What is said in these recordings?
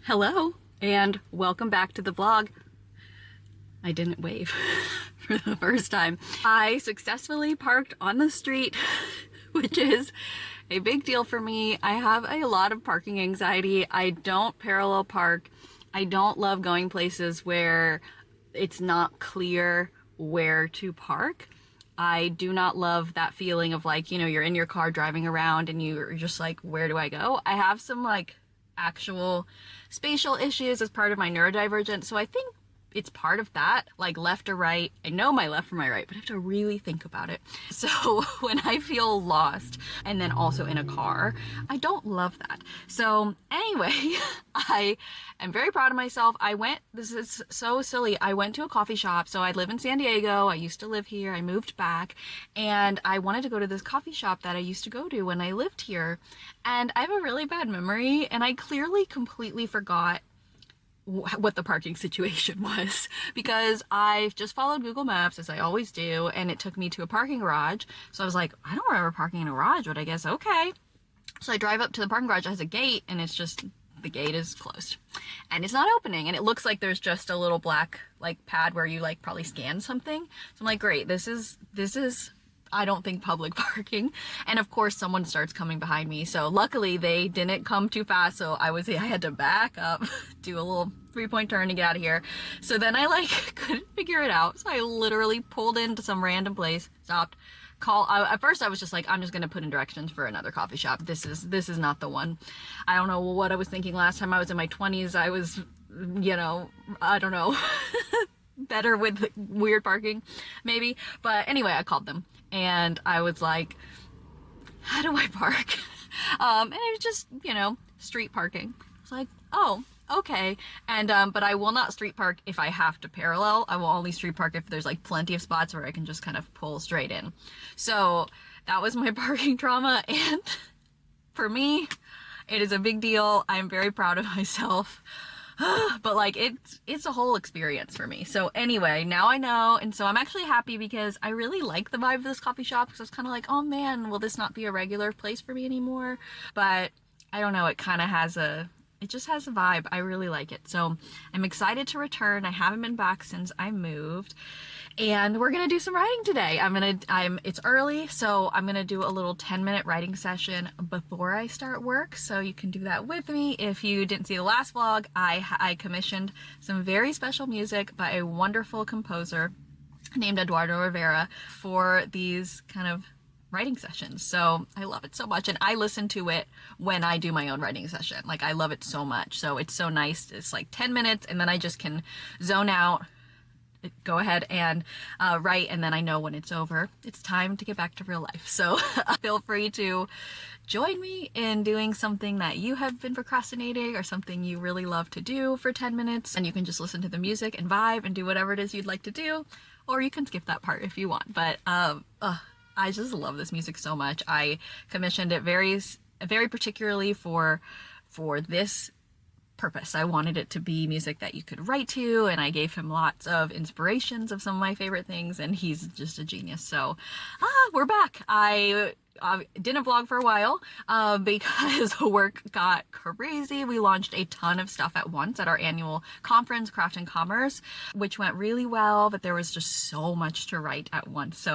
Hello and welcome back to the vlog. I didn't wave for the first time. I successfully parked on the street, which is a big deal for me. I have a lot of parking anxiety. I don't parallel park. I don't love going places where it's not clear where to park. I do not love that feeling of like, you know, you're in your car driving around and you're just like, where do I go? I have some like actual spatial issues as part of my neurodivergent, so I think it's part of that, like left or right. I know my left from my right, but I have to really think about it. So when I feel lost and then also in a car, I don't love that. So anyway, I am very proud of myself. This is so silly. I went to a coffee shop. So I live in San Diego. I used to live here. I moved back and I wanted to go to this coffee shop that I used to go to when I lived here. And I have a really bad memory and I clearly completely forgot what the parking situation was because I've just followed Google Maps as I always do, and it took me to a parking garage. So I was like, I don't remember parking in a garage, but I guess okay. So I drive up to the parking garage. It has a gate and it's just, the gate is closed and it's not opening, and it looks like there's just a little black like pad where you like probably scan something. So I'm like, great, this is I don't think public parking. And of course someone starts coming behind me. So luckily they didn't come too fast. So I had to back up, do a little 3-point turn to get out of here. So then I like couldn't figure it out. So I literally pulled into some random place, stopped, at first I was just like, I'm just going to put in directions for another coffee shop. This is not the one. I don't know what I was thinking last time I was in my 20s. I was, you know, I don't know, better with weird parking maybe. But anyway, I called them. And I was like, how do I park? And it was just, you know, street parking. I was like, oh, okay. And, but I will not street park if I have to parallel. I will only street park if there's like plenty of spots where I can just kind of pull straight in. So that was my parking trauma. And for me, it is a big deal. I'm very proud of myself. But like it's a whole experience for me. So anyway, now I know, and so I'm actually happy because I really like the vibe of this coffee shop, because I was kind of like, oh man, will this not be a regular place for me anymore? But I don't know, it just has a vibe. I really like it. So I'm excited to return. I haven't been back since I moved. And we're gonna do some writing today. It's early, so I'm gonna do a little 10-minute writing session before I start work, so you can do that with me. If you didn't see the last vlog, I commissioned some very special music by a wonderful composer named Eduardo Rivera for these kind of writing sessions. So I love it so much, and I listen to it when I do my own writing session. Like, I love it so much. So it's so nice. It's like 10 minutes and then I just can zone out, go ahead and write, and then I know when it's over, it's time to get back to real life. So feel free to join me in doing something that you have been procrastinating or something you really love to do for 10 minutes, and you can just listen to the music and vibe and do whatever it is you'd like to do, or you can skip that part if you want. But I just love this music so much. I commissioned it very particularly for this purpose. I wanted it to be music that you could write to, and I gave him lots of inspirations of some of my favorite things, and he's just a genius. So we're back. I didn't vlog for a while because work got crazy. We launched a ton of stuff at once at our annual conference, Craft and Commerce, which went really well, but there was just so much to write at once.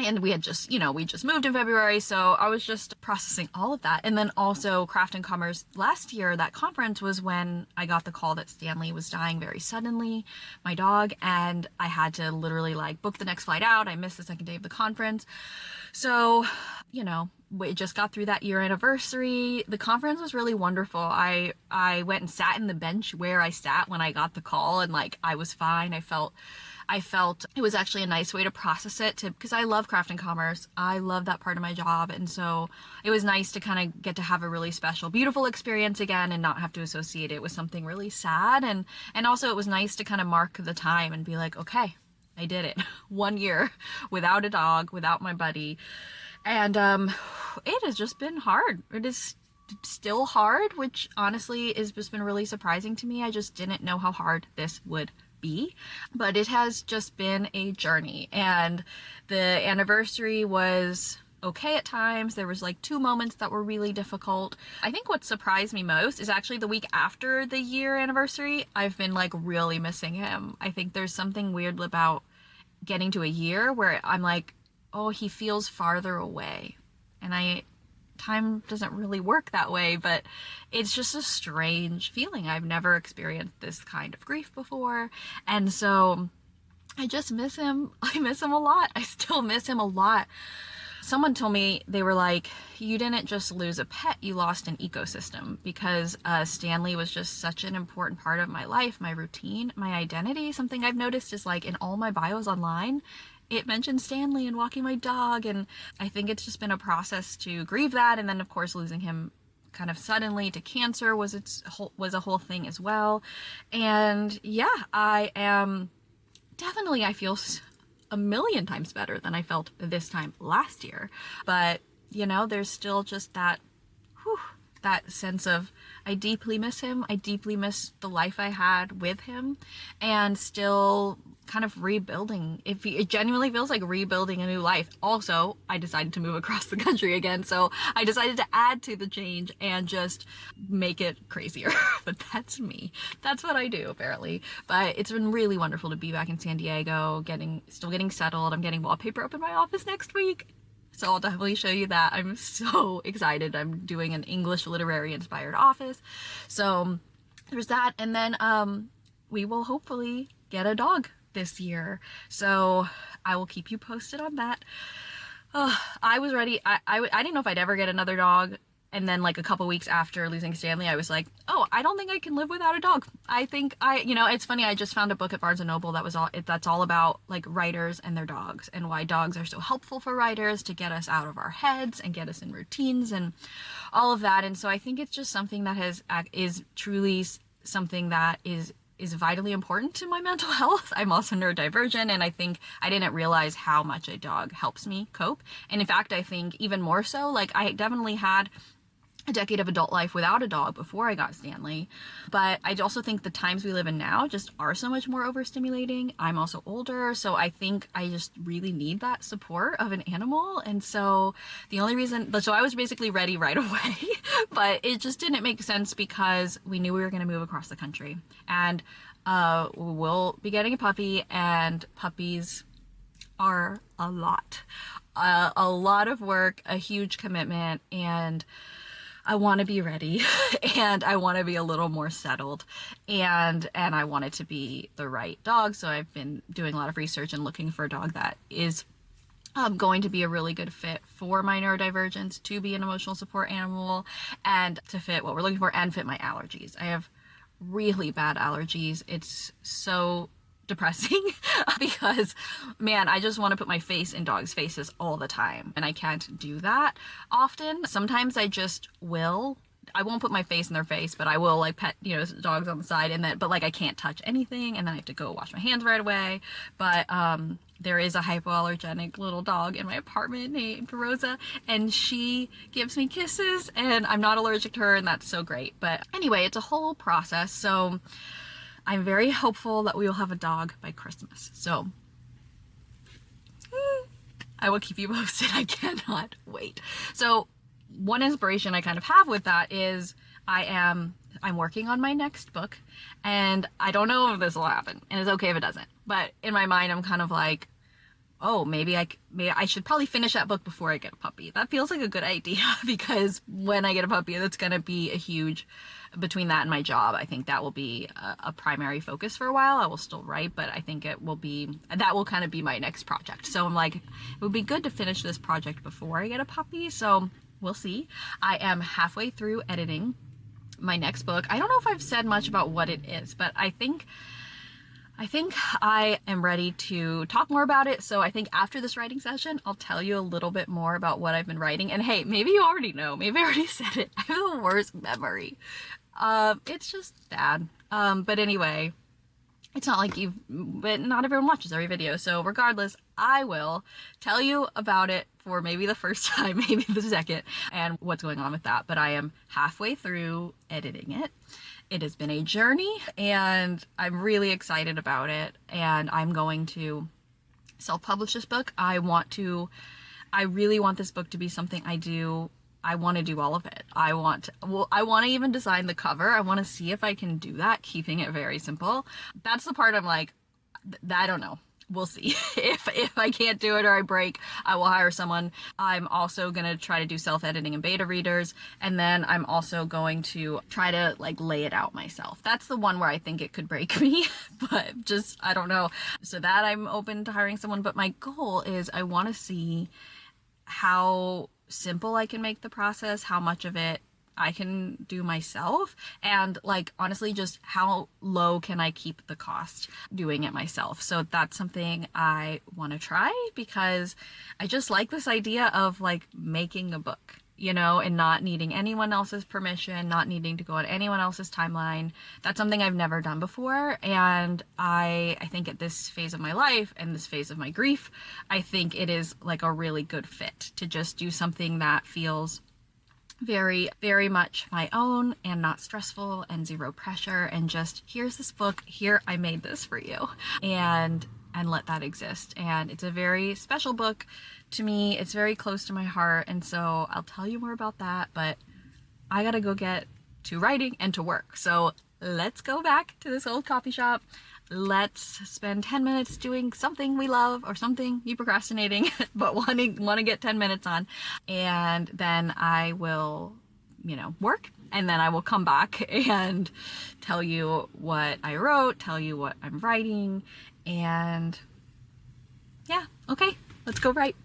And we had just, we just moved in February, so I was just processing all of that. And then also Craft and Commerce last year, that conference was when I got the call that Stanley was dying very suddenly, my dog, and I had to literally like book the next flight out. I missed the second day of the conference. So, we just got through that year anniversary. The conference was really wonderful. I went and sat in the bench where I sat when I got the call, and like I was fine. I felt it was actually a nice way to process it, because I love Craft and Commerce. I love that part of my job. And so it was nice to kind of get to have a really special, beautiful experience again and not have to associate it with something really sad. And also it was nice to kind of mark the time and be like, okay, I did it. 1 year without a dog, without my buddy. And it has just been hard. It is still hard, which honestly has just been really surprising to me. I just didn't know how hard this would be, but it has just been a journey. And the anniversary was okay at times. There was like 2 moments that were really difficult. I think what surprised me most is actually the week after the year anniversary, I've been like really missing him. I think there's something weird about getting to a year where I'm like, oh, he feels farther away. And time doesn't really work that way, but it's just a strange feeling. I've never experienced this kind of grief before. And so I just miss him. I miss him a lot. I still miss him a lot. Someone told me, they were like, you didn't just lose a pet, you lost an ecosystem, because Stanley was just such an important part of my life, my routine, my identity. Something I've noticed is like in all my bios online, it mentions Stanley and walking my dog, and I think it's just been a process to grieve that. And then of course losing him kind of suddenly to cancer was a whole thing as well. And yeah, I feel a million times better than I felt this time last year. But, you know, there's still just that sense of, I deeply miss him. I deeply miss the life I had with him, and still kind of rebuilding. It genuinely feels like rebuilding a new life. Also, I decided to move across the country again, so I decided to add to the change and just make it crazier. But that's me. That's what I do, apparently. But it's been really wonderful to be back in San Diego, still getting settled. I'm getting wallpaper up in my office next week, so I'll definitely show you that. I'm so excited. I'm doing an English literary inspired office. So there's that. And then we will hopefully get a dog this year. So I will keep you posted on that. I was ready. I didn't know if I'd ever get another dog. And then like a couple weeks after losing Stanley, I was like, oh, I don't think I can live without a dog. I think it's funny. I just found a book at Barnes & Noble that's all about like writers and their dogs, and why dogs are so helpful for writers to get us out of our heads and get us in routines and all of that. And so I think it's just something that is truly something that is vitally important to my mental health. I'm also neurodivergent, and I think I didn't realize how much a dog helps me cope. And in fact, I think even more so, like I definitely had a decade of adult life without a dog before I got Stanley. But I also think the times we live in now just are so much more overstimulating. I'm also older, so I think I just really need that support of an animal. And so so I was basically ready right away, but it just didn't make sense because we knew we were going to move across the country, and we'll be getting a puppy, and puppies are a lot of work, a huge commitment, and I want to be ready and I want to be a little more settled, and I want it to be the right dog. So I've been doing a lot of research and looking for a dog that is going to be a really good fit for my neurodivergence, to be an emotional support animal, and to fit what we're looking for and fit my allergies. I have really bad allergies. It's so depressing because, man, I just want to put my face in dogs' faces all the time, and I can't do that often. Sometimes I won't put my face in their face, but I will like pet, dogs on the side, but like I can't touch anything, and then I have to go wash my hands right away. But there is a hypoallergenic little dog in my apartment named Rosa, and she gives me kisses, and I'm not allergic to her, and that's so great. But anyway, it's a whole process. So I'm very hopeful that we will have a dog by Christmas. So I will keep you posted. I cannot wait. So one inspiration I kind of have with that is I'm working on my next book, and I don't know if this will happen, and it's okay if it doesn't. But in my mind, I'm kind of like, oh, maybe I should probably finish that book before I get a puppy. That feels like a good idea, because when I get a puppy, that's going to be a huge, between that and my job, I think that will be a primary focus for a while. I will still write, but I think that will kind of be my next project. So I'm like, it would be good to finish this project before I get a puppy. So we'll see. I am halfway through editing my next book. I don't know if I've said much about what it is, but I think I am ready to talk more about it. So I think after this writing session, I'll tell you a little bit more about what I've been writing. And hey, maybe you already know, maybe I already said it. I have the worst memory. It's just bad. But anyway, it's not like but not everyone watches every video. So regardless, I will tell you about it for maybe the first time, maybe the second, and what's going on with that. But I am halfway through editing it. It has been a journey, and I'm really excited about it, and I'm going to self-publish this book. I want to I really want this book to be something I want to do all of it. I want to even design the cover. I want to see if I can do that, keeping it very simple. That's the part I'm like, I don't know. We'll see. If I can't do it or I break, I will hire someone. I'm also going to try to do self-editing and beta readers. And then I'm also going to try to like lay it out myself. That's the one where I think it could break me, but just, I don't know. So that I'm open to hiring someone. But my goal is I want to see how simple I can make the process, how much of it I can do myself, and like honestly just how low can I keep the cost doing it myself. So that's something I want to try because I just like this idea of like making a book, you know, and not needing anyone else's permission, not needing to go on anyone else's timeline. That's something I've never done before, and I think at this phase of my life and this phase of my grief, I think it is like a really good fit to just do something that feels very, very much my own and not stressful and zero pressure, and just here's this book, here, I made this for you, and let that exist. And it's a very special book to me. It's very close to my heart, and so I'll tell you more about that, but I gotta go get to writing and to work. So let's go back to this old coffee shop. Let's spend 10 minutes doing something we love or something you procrastinating but want to get 10 minutes on, and then I will, you know, work, and then I will come back and tell you what I wrote, tell you what I'm writing, and yeah, okay, let's go write.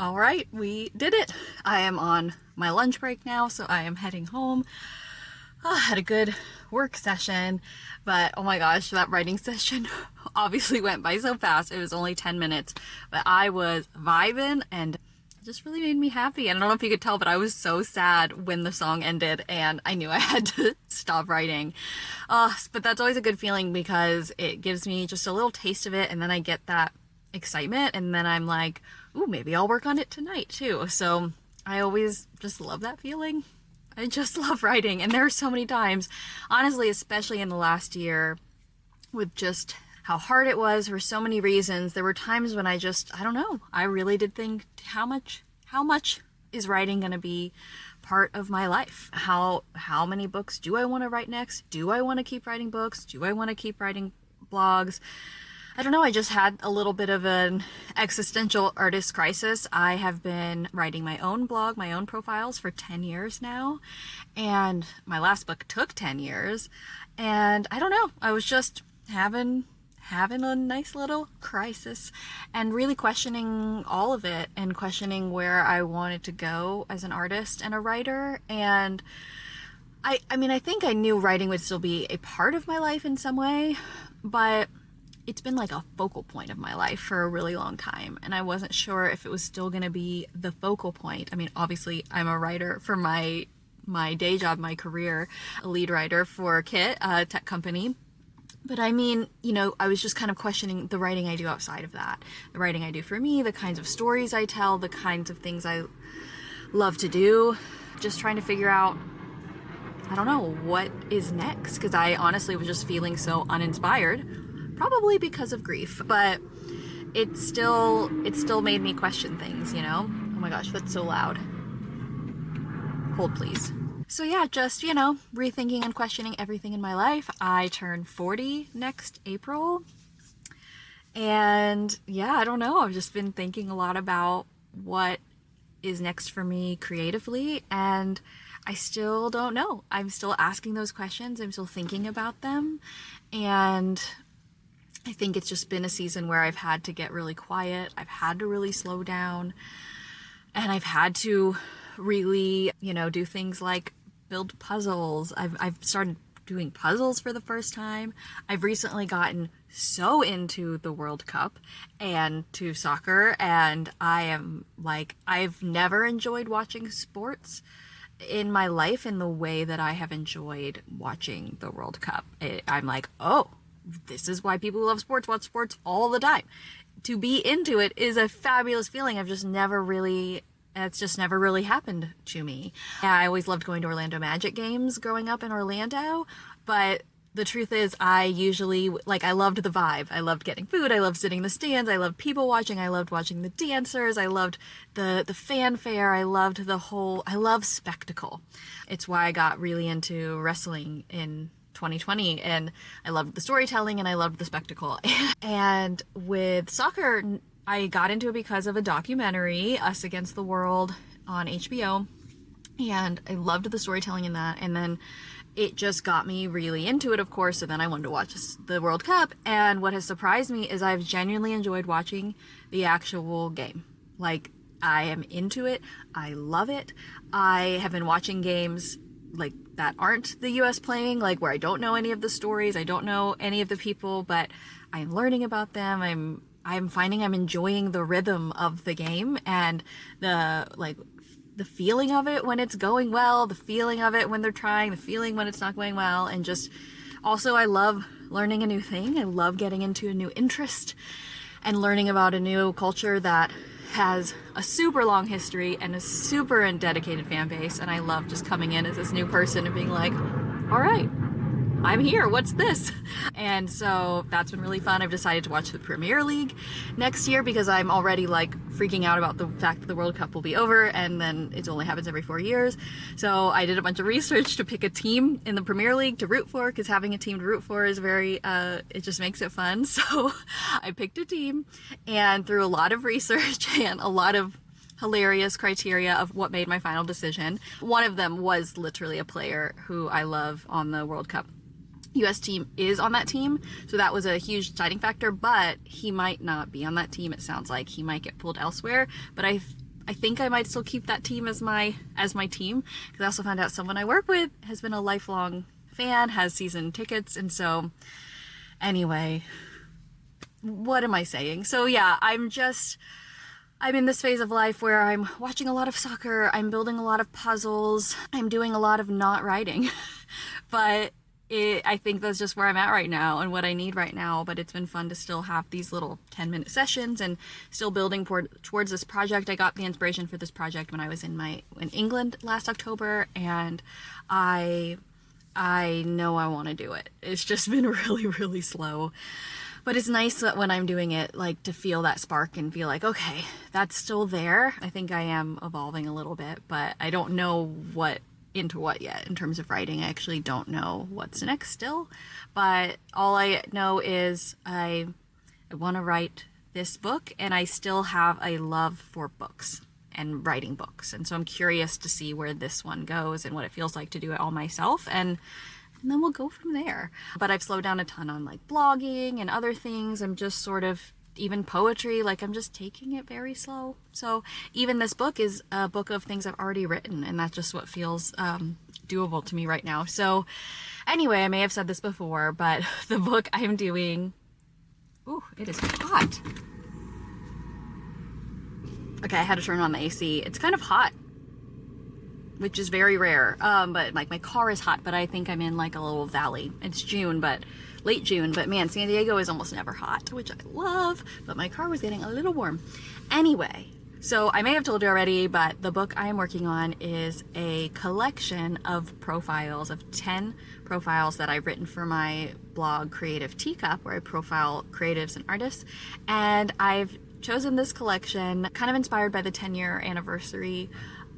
All right, we did it. I am on my lunch break now, so I am heading home. Had a good work session, but oh my gosh, that writing session obviously went by so fast. It was only 10 minutes, but I was vibing and it just really made me happy. And I don't know if you could tell, but I was so sad when the song ended and I knew I had to stop writing. But that's always a good feeling because it gives me just a little taste of it, and then I get that excitement, and then I'm like, ooh, maybe I'll work on it tonight too. So I always just love that feeling. I just love writing, and there are so many times, honestly, especially in the last year, with just how hard it was for so many reasons. There were times when I don't know, I really did think, how much is writing going to be part of my life? How many books do I want to write next? Do I want to keep writing books? Do I want to keep writing blogs? I don't know, I just had a little bit of an existential artist crisis. I have been writing my own blog, my own profiles for 10 years now, and my last book took 10 years, and I don't know, I was just having a nice little crisis and really questioning all of it and questioning where I wanted to go as an artist and a writer. And I mean, I think I knew writing would still be a part of my life in some way, but it's been like a focal point of my life for a really long time, and I wasn't sure if it was still going to be the focal point. I mean, obviously I'm a writer for my day job, my career, a lead writer for Kit, a tech company. But I mean, you know, I was just kind of questioning the writing I do outside of that, the writing I do for me, the kinds of stories I tell, the kinds of things I love to do, just trying to figure out, I don't know, what is next, because I honestly was just feeling so uninspired. Probably because of grief, but it still made me question things, you know? Oh my gosh, that's so loud. Hold please. So yeah, just, you know, rethinking and questioning everything in my life. I turn 40 next April. And yeah, I don't know. I've just been thinking a lot about what is next for me creatively, and I still don't know. I'm still asking those questions. I'm still thinking about them. And I think it's just been a season where I've had to get really quiet. I've had to really slow down, and I've had to really, you know, do things like build puzzles. I've started doing puzzles for the first time. I've recently gotten so into the World Cup and to soccer, and I am like, I've never enjoyed watching sports in my life in the way that I have enjoyed watching the World Cup. I'm like, oh, this is why people who love sports watch sports all the time. To be into it is a fabulous feeling. It's just never really happened to me. Yeah, I always loved going to Orlando Magic games growing up in Orlando, but the truth is I usually, like, I loved the vibe. I loved getting food. I loved sitting in the stands. I loved people watching. I loved watching the dancers. I loved the fanfare. I love spectacle. It's why I got really into wrestling in 2020, and I loved the storytelling and I loved the spectacle. And with soccer, I got into it because of a documentary, Us Against the World, on HBO, and I loved the storytelling in that, and then it just got me really into it, of course, so then I wanted to watch the World Cup. And what has surprised me is I've genuinely enjoyed watching the actual game. Like, I am into it. I love it. I have been watching games like that aren't the US playing, like where I don't know any of the stories, I don't know any of the people, but I'm learning about them. I'm finding I'm enjoying the rhythm of the game and the feeling of it when it's going well, the feeling of it when they're trying, the feeling when it's not going well, and just also I love learning a new thing. I love getting into a new interest and learning about a new culture that has a super long history and a super dedicated fan base, and I love just coming in as this new person and being like, all right, I'm here, what's this? And so that's been really fun. I've decided to watch the Premier League next year because I'm already like freaking out about the fact that the World Cup will be over and then it only happens every 4 years. So I did a bunch of research to pick a team in the Premier League to root for, because having a team to root for is very, it just makes it fun. So I picked a team, and through a lot of research and a lot of hilarious criteria of what made my final decision, one of them was literally a player who I love on the World Cup. US team is on that team, so that was a huge deciding factor, but he might not be on that team. It sounds like he might get pulled elsewhere, but I think I might still keep that team as my team, because I also found out someone I work with has been a lifelong fan, has season tickets, and so anyway, what am I saying? So yeah, I'm in this phase of life where I'm watching a lot of soccer, I'm building a lot of puzzles, I'm doing a lot of not writing, but I think that's just where I'm at right now and what I need right now. But it's been fun to still have these little 10-minute sessions and still building towards this project. I got the inspiration for this project when I was in England last October, and I know I want to do it. It's just been really, really slow. But it's nice that when I'm doing it, like, to feel that spark and feel like, okay, that's still there. I think I am evolving a little bit, but I don't know into what yet in terms of writing. I actually don't know what's next still, but all I know is I want to write this book, and I still have a love for books and writing books, and so I'm curious to see where this one goes and what it feels like to do it all myself, and then we'll go from there. But I've slowed down a ton on like blogging and other things. I'm just sort of, even poetry, like, I'm just taking it very slow. So even this book is a book of things I've already written, and that's just what feels doable to me right now. So anyway, I may have said this before, but the book I'm doing, ooh, it is hot. Okay, I had to turn on the AC. It's kind of hot, which is very rare. But like, my car is hot, but I think I'm in like a little valley. It's June, but late June, but man, San Diego is almost never hot, which I love, but my car was getting a little warm. Anyway, so I may have told you already, but the book I am working on is a collection of profiles, of 10 profiles that I've written for my blog Creative Teacup, where I profile creatives and artists. And I've chosen this collection kind of inspired by the 10-year anniversary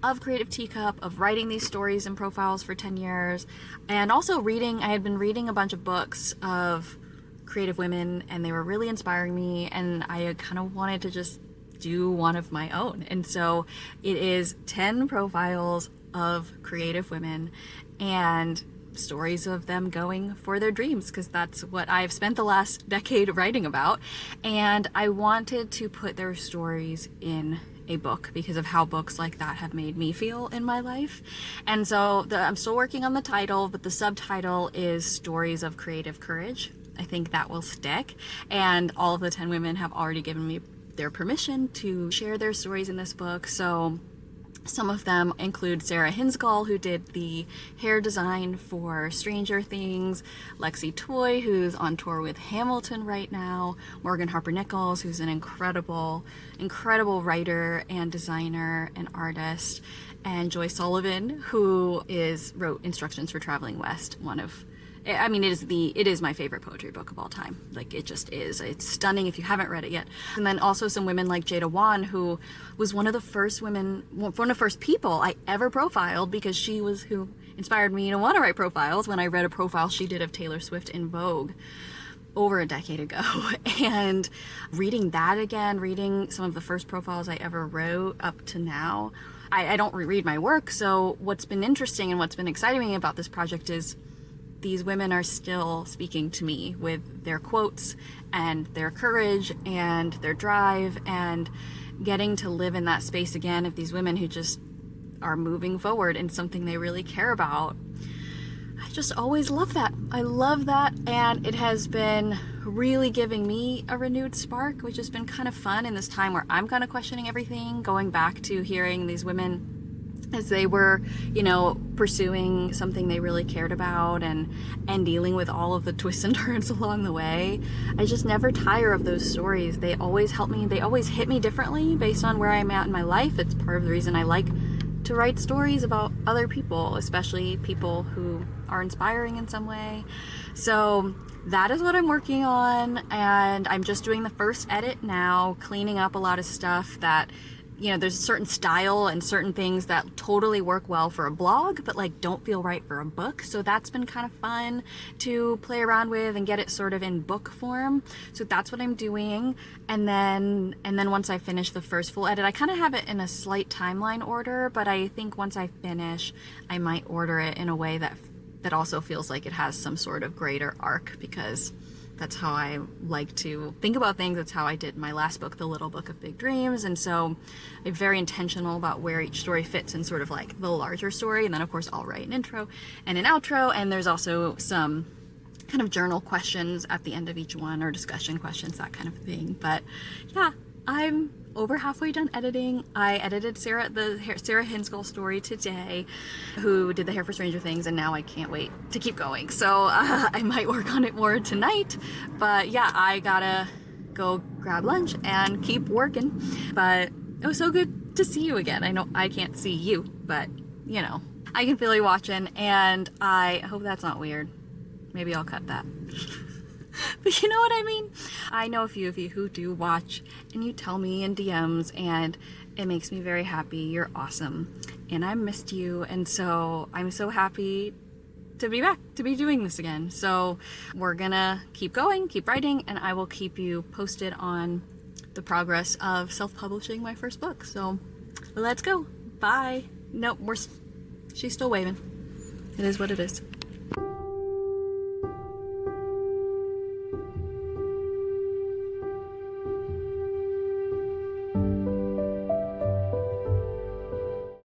of Creative Teacup, of writing these stories and profiles for 10 years, and also reading. I had been reading a bunch of books of creative women, and they were really inspiring me, and I kind of wanted to just do one of my own. And so it is 10 profiles of creative women and stories of them going for their dreams, because that's what I've spent the last decade writing about, and I wanted to put their stories in a book because of how books like that have made me feel in my life. And so I'm still working on the title, but the subtitle is Stories of Creative Courage. I think that will stick, and all of the 10 women have already given me their permission to share their stories in this book. So some of them include Sarah Hinsgall, who did the hair design for Stranger Things, Lexi Toy, who's on tour with Hamilton right now, Morgan Harper Nichols, who's an incredible writer and designer and artist, and Joy Sullivan, who wrote Instructions for Traveling West, it is my favorite poetry book of all time. Like, it just is. It's stunning if you haven't read it yet. And then also some women like Jada Wan, who was one of the first people I ever profiled, because she was who inspired me to want to write profiles when I read a profile she did of Taylor Swift in Vogue over a decade ago. And reading that again, reading some of the first profiles I ever wrote up to now, I don't reread my work. So what's been interesting and what's been exciting me about this project is these women are still speaking to me with their quotes and their courage and their drive, and getting to live in that space again of these women who just are moving forward in something they really care about. I just always love that. I love that, and it has been really giving me a renewed spark, which has been kind of fun in this time where I'm kind of questioning everything, going back to hearing these women as they were, pursuing something they really cared about, and dealing with all of the twists and turns along the way. I just never tire of those stories. They always help me. They always hit me differently based on where I'm at in my life. It's part of the reason I like to write stories about other people, especially people who are inspiring in some way. So that is what I'm working on, and I'm just doing the first edit now, cleaning up a lot of stuff that, there's a certain style and certain things that totally work well for a blog, but like don't feel right for a book. So that's been kind of fun to play around with and get it sort of in book form. So that's what I'm doing. And then once I finish the first full edit, I kind of have it in a slight timeline order, but I think once I finish, I might order it in a way that also feels like it has some sort of greater arc, because That's how I like to think about things. That's how I did my last book, The Little Book of Big Dreams. And so I'm very intentional about where each story fits in sort of like the larger story. And then of course I'll write an intro and an outro. And there's also some kind of journal questions at the end of each one, or discussion questions, that kind of thing. But yeah, I'm over halfway done editing. I edited Sarah Hinskull story today, who did the hair for Stranger Things, and now I can't wait to keep going. So I might work on it more tonight. But yeah, I gotta go grab lunch and keep working. But it was so good to see you again. I know I can't see you, but you know, I can feel you watching, and I hope that's not weird. Maybe I'll cut that. But you know what I mean? I know a few of you who do watch, and you tell me in DMs, and it makes me very happy. You're awesome. And I missed you, and so I'm so happy to be back, to be doing this again. So we're gonna keep going, keep writing, and I will keep you posted on the progress of self-publishing my first book. So let's go. Bye. Nope, she's still waving. It is what it is.